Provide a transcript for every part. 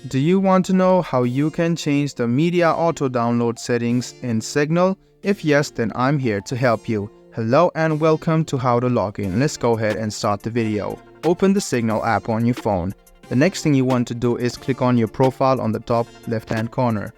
Do you want to know how you can change the media auto download settings in Signal? If yes, then I'm here to help you. Hello and welcome to How to Log In. Let's go ahead and start the video. Open the Signal app on your phone. The next thing you want to do is click on your profile on the top left hand corner.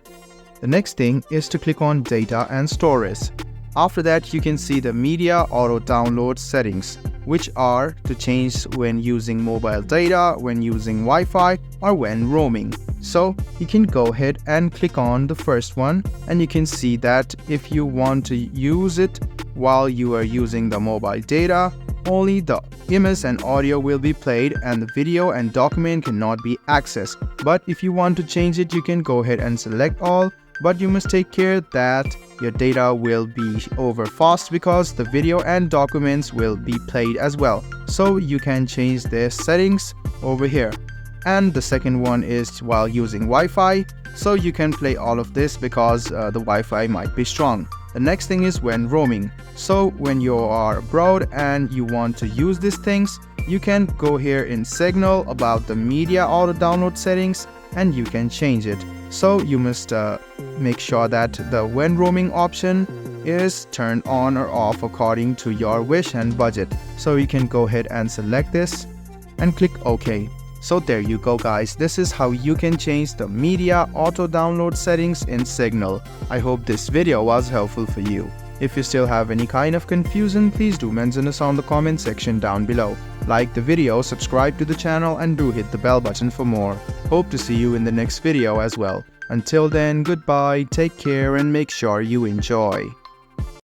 The next thing is to click on Data and Storage. After that, you can see the media auto download settings, which are to change when using mobile data, when using Wi-Fi, or when roaming. So you can go ahead and click on the first one, and you can see that if you want to use it while you are using the mobile data, only the image and audio will be played and the video and document cannot be accessed. But if you want to change it, you can go ahead and select all, but you must take care that your data will be over fast because the video and documents will be played as well. So you can change the settings over here. And the second one is while using Wi-Fi, so you can play all of this because the Wi-Fi might be strong. The next thing is when roaming. So when you are abroad and you want to use these things, you can go here in Signal about the media auto download settings and you can change it. So you must make sure that the when roaming option is turned on or off according to your wish and budget. So you can go ahead and select this and click OK. So there you go guys, this is how you can change the media auto download settings in Signal. I hope this video was helpful for you. If you still have any kind of confusion, please do mention us on the comment section down below. Like the video, subscribe to the channel and do hit the bell button for more. Hope to see you in the next video as well. Until then, goodbye, take care and make sure you enjoy.